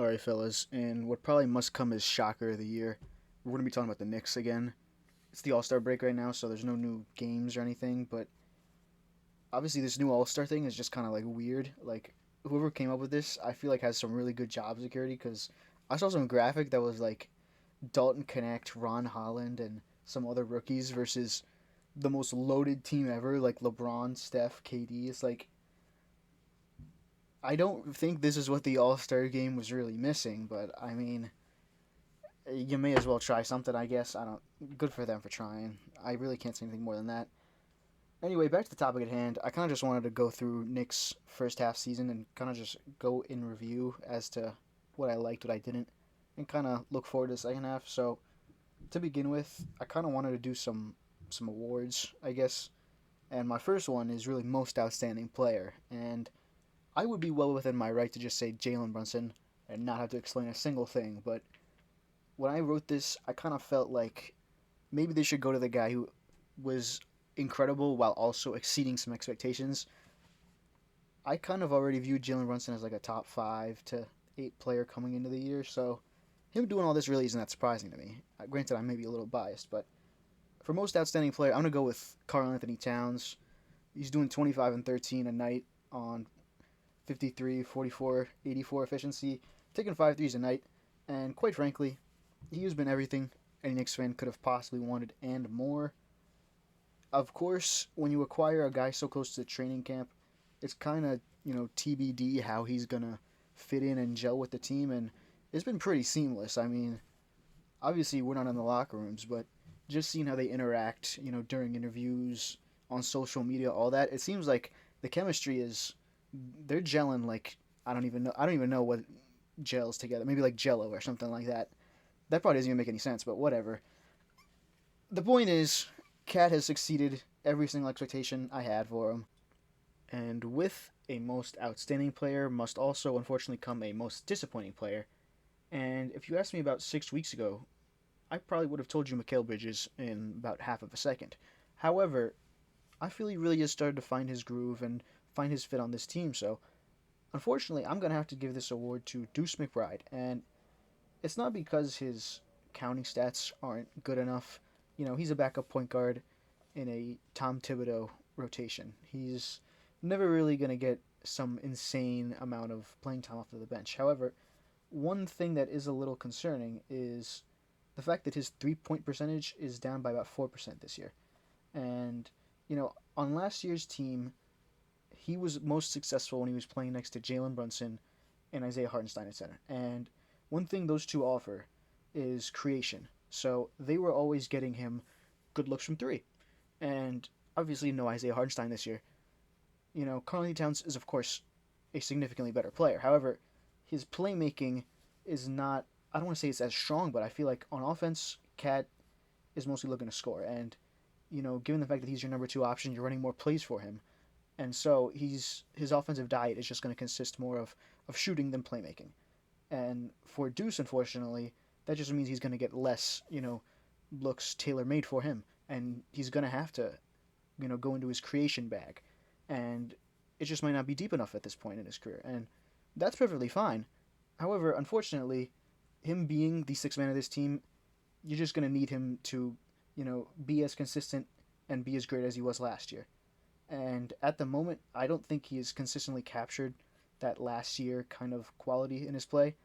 All right, fellas, and what probably must come as shocker of the year. We're going to be talking about the Knicks again. It's the All Star break right now, so there's no new games or anything. But obviously, this new All Star thing is just kind of like weird. Like whoever came up with this, I feel like has some really good job security because I saw some graphic that was like Dalton Connect, Ron Holland, and some other rookies versus the most loaded team ever, like LeBron, Steph, KD. It's like I don't think this is what the All Star game was really missing, but I mean, you may as well try something, I guess. I don't. Good for them for trying. I really can't say anything more than that. Anyway, back to the topic at hand. I kind of just wanted to go through Nick's first half season and kind of just go in review as to what I liked, what I didn't, and kind of look forward to the second half. So to begin with, I kind of wanted to do some awards, I guess. And my first one is really most outstanding player, and I would be well within my right to just say Jalen Brunson and not have to explain a single thing, but when I wrote this, I kind of felt like maybe they should go to the guy who was incredible while also exceeding some expectations. I kind of already viewed Jalen Brunson as like a top 5 to 8 player coming into the year, so him doing all this really isn't that surprising to me. Granted, I may be a little biased, but for most outstanding player, I'm going to go with Karl Anthony Towns. He's doing 25 and 13 a night on 53, 44, 84 efficiency, taking 5 threes a night, and quite frankly, he has been everything any Knicks fan could have possibly wanted and more. Of course, when you acquire a guy so close to the training camp, it's kind of, TBD how he's going to fit in and gel with the team, and it's been pretty seamless. I mean, obviously, we're not in the locker rooms, but just seeing how they interact, during interviews, on social media, all that, it seems like the chemistry is, they're gelling like, I don't even know what gels together. Maybe like Jello or something like that. That probably doesn't even make any sense, but whatever. The point is, Cat has succeeded every single expectation I had for him. And with a most outstanding player must also unfortunately come a most disappointing player. And if you asked me about 6 weeks ago, I probably would have told you Mikal Bridges in about half of a second. However, I feel he really has started to find his groove and find his fit on this team, so unfortunately, I'm going to have to give this award to Deuce McBride. And it's not because his counting stats aren't good enough. He's a backup point guard in a Tom Thibodeau rotation. He's never really going to get some insane amount of playing time off of the bench. However, one thing that is a little concerning is the fact that his 3 point percentage is down by about 4% this year. And, on last year's team, he was most successful when he was playing next to Jalen Brunson and Isaiah Hartenstein at center. And one thing those two offer is creation. So they were always getting him good looks from three. And obviously, no Isaiah Hartenstein this year. Karl Anthony Towns is, of course, a significantly better player. However, his playmaking is not, I don't want to say it's as strong, but I feel like on offense, Cat is mostly looking to score. And, given the fact that he's your number two option, you're running more plays for him. And so his offensive diet is just going to consist more of shooting than playmaking. And for Deuce, unfortunately, that just means he's going to get less, looks tailor made for him. And he's going to have to, go into his creation bag. And it just might not be deep enough at this point in his career. And that's perfectly fine. However, unfortunately, him being the sixth man of this team, you're just going to need him to, be as consistent and be as great as he was last year. And at the moment, I don't think he has consistently captured that last year kind of quality in his play.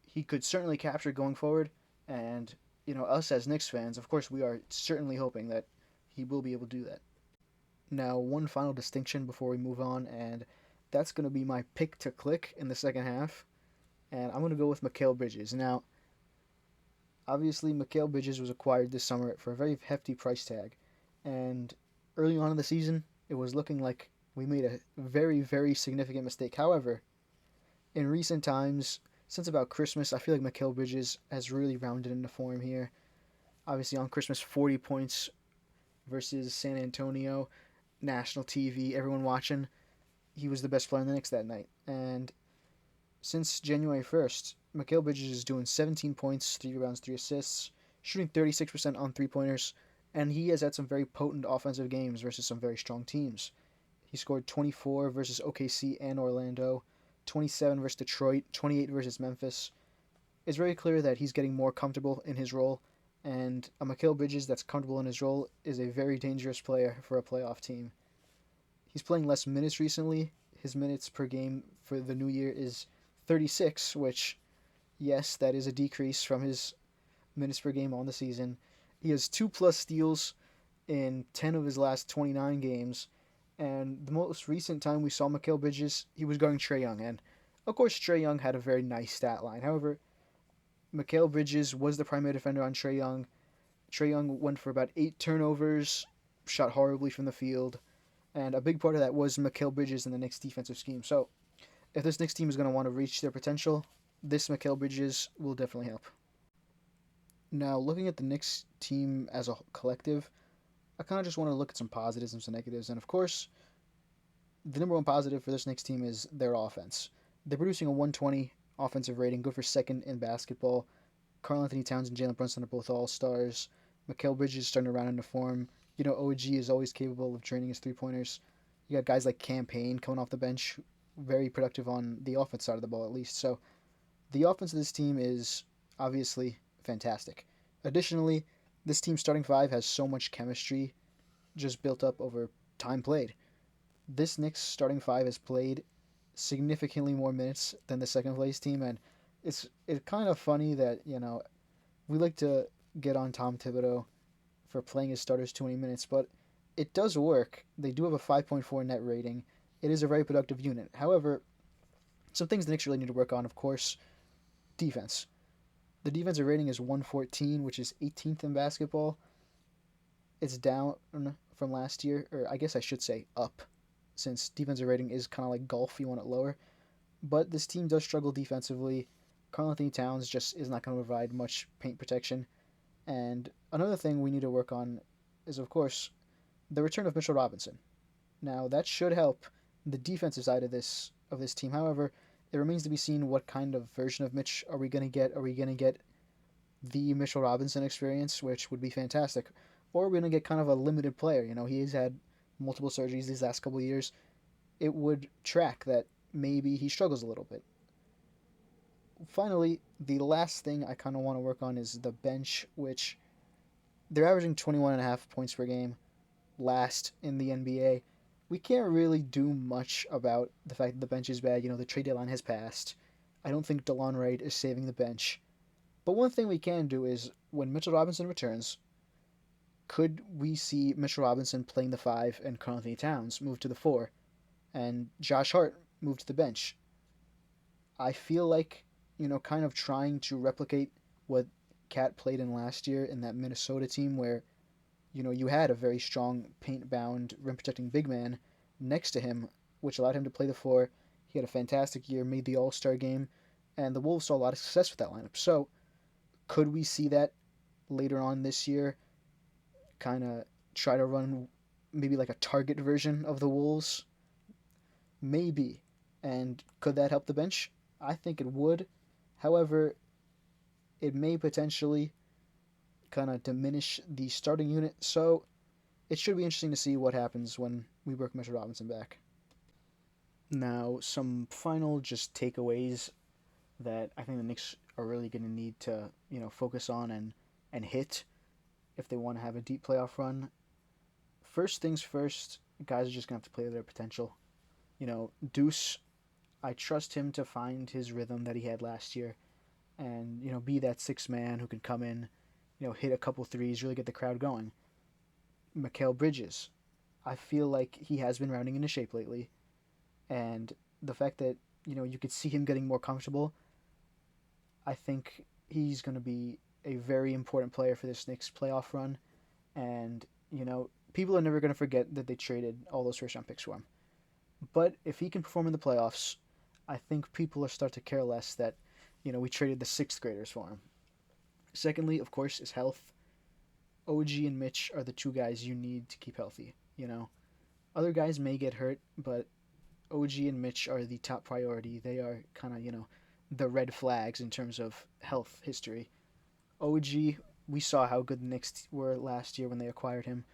He could certainly capture going forward, and us as Knicks fans, of course, we are certainly hoping that he will be able to do that. Now, one final distinction before we move on, and that's going to be my pick to click in the second half, and I'm going to go with Mikal Bridges. Now, obviously, Mikal Bridges was acquired this summer for a very hefty price tag, and early on in the season, it was looking like we made a very, very significant mistake. However, in recent times, since about Christmas, I feel like Mikal Bridges has really rounded into form here. Obviously, on Christmas, 40 points versus San Antonio, national TV, everyone watching. He was the best player in the Knicks that night. And since January 1st, Mikal Bridges is doing 17 points, 3 rebounds, 3 assists, shooting 36% on three-pointers, and he has had some very potent offensive games versus some very strong teams. He scored 24 versus OKC and Orlando, 27 versus Detroit, 28 versus Memphis. It's very clear that he's getting more comfortable in his role, and a Mikal Bridges that's comfortable in his role is a very dangerous player for a playoff team. He's playing less minutes recently. His minutes per game for the new year is 36, which, yes, that is a decrease from his minutes per game on the season. He has 2+ steals in 10 of his last 29 games. And the most recent time we saw Mikal Bridges, he was guarding Trae Young. And of course, Trae Young had a very nice stat line. However, Mikal Bridges was the primary defender on Trae Young. Trae Young went for about 8 turnovers, shot horribly from the field. And a big part of that was Mikal Bridges in the Knicks defensive scheme. So if this Knicks team is going to want to reach their potential, this Mikal Bridges will definitely help. Now, looking at the Knicks team as a collective, I kind of just want to look at some positives and some negatives. And of course, the number one positive for this Knicks team is their offense. They're producing a 120 offensive rating, good for second in basketball. Karl-Anthony Towns and Jalen Brunson are both all-stars. Mikal Bridges is starting to round into form. OG is always capable of draining his three-pointers. You got guys like Cam Payne coming off the bench, very productive on the offense side of the ball at least. So the offense of this team is obviously fantastic. Additionally, this team's starting five has so much chemistry just built up over time played. This Knicks starting five has played significantly more minutes than the second place team, and it's kind of funny that we like to get on Tom Thibodeau for playing his starters too many minutes, but it does work. They do have a 5.4 net rating. It is a very productive unit. However, some things the Knicks really need to work on, of course, defense. The defensive rating is 114, which is 18th in basketball. It's down from last year, or I guess I should say up, since defensive rating is kind of like golf, you want it lower. But this team does struggle defensively. Karl-Anthony Towns just is not going to provide much paint protection. And another thing we need to work on is, of course, the return of Mitchell Robinson. Now, that should help the defensive side of this team. However, it remains to be seen what kind of version of Mitch are we going to get. Are we going to get the Mitchell Robinson experience, which would be fantastic? Or are we going to get kind of a limited player? He has had multiple surgeries these last couple of years. It would track that maybe he struggles a little bit. Finally, the last thing I kind of want to work on is the bench, which they're averaging 21.5 points per game, last in the NBA. We can't really do much about the fact that the bench is bad. The trade deadline has passed. I don't think DeLon Wright is saving the bench. But one thing we can do is, when Mitchell Robinson returns, could we see Mitchell Robinson playing the 5 and Karl-Anthony Towns move to the 4 and Josh Hart move to the bench? I feel like, kind of trying to replicate what Cat played in last year in that Minnesota team where, you had a very strong paint-bound, rim-protecting big man next to him, which allowed him to play the 4. He had a fantastic year, made the All-Star game, and the Wolves saw a lot of success with that lineup. So, could we see that later on this year? Kind of try to run maybe like a target version of the Wolves? Maybe. And could that help the bench? I think it would. However, it may potentially kind of diminish the starting unit, so it should be interesting to see what happens when we work Mitchell Robinson back. Now, some final just takeaways that I think the Knicks are really going to need to, focus on and hit if they want to have a deep playoff run. First things first, guys are just going to have to play their potential. Deuce, I trust him to find his rhythm that he had last year and, be that sixth man who can come in, hit a couple threes, really get the crowd going. Mikal Bridges, I feel like he has been rounding into shape lately. And the fact that, you could see him getting more comfortable, I think he's going to be a very important player for this Knicks playoff run. And, people are never going to forget that they traded all those first-round picks for him. But if he can perform in the playoffs, I think people will start to care less that, we traded the sixth graders for him. Secondly, of course, is health. OG and Mitch are the two guys you need to keep healthy, Other guys may get hurt, but OG and Mitch are the top priority. They are kind of, the red flags in terms of health history. OG, we saw how good the Knicks were last year when they acquired him,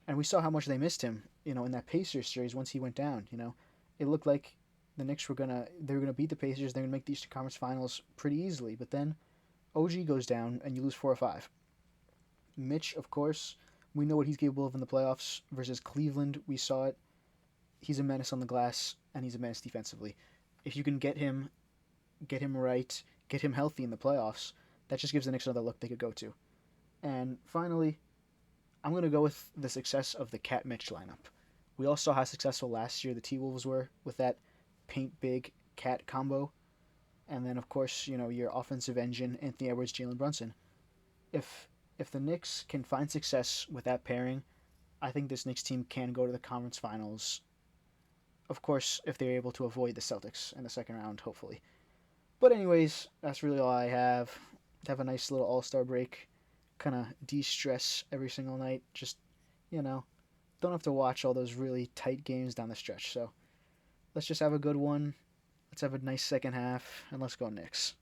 and we saw how much they missed him, in that Pacers series once he went down, It looked like the Knicks they're gonna beat the Pacers. They're gonna make the Eastern Conference Finals pretty easily. But then OG goes down and you lose 4 or 5. Mitch, of course, we know what he's capable of in the playoffs. Versus Cleveland, we saw it. He's a menace on the glass and he's a menace defensively. If you can get him right, get him healthy in the playoffs, that just gives the Knicks another look they could go to. And finally, I'm going to go with the success of the Cat Mitch lineup. We all saw how successful last year the T Wolves were with that paint big Cat combo. And then, of course, your offensive engine, Anthony Edwards, Jalen Brunson. If if the Knicks can find success with that pairing, I think this Knicks team can go to the conference finals. Of course, if they're able to avoid the Celtics in the second round, hopefully. But anyways, that's really all I have. Have a nice little All-Star break. Kind of de-stress every single night. Just, you know, don't have to watch all those really tight games down the stretch. So let's just have a good one. Let's have a nice second half, and let's go Knicks.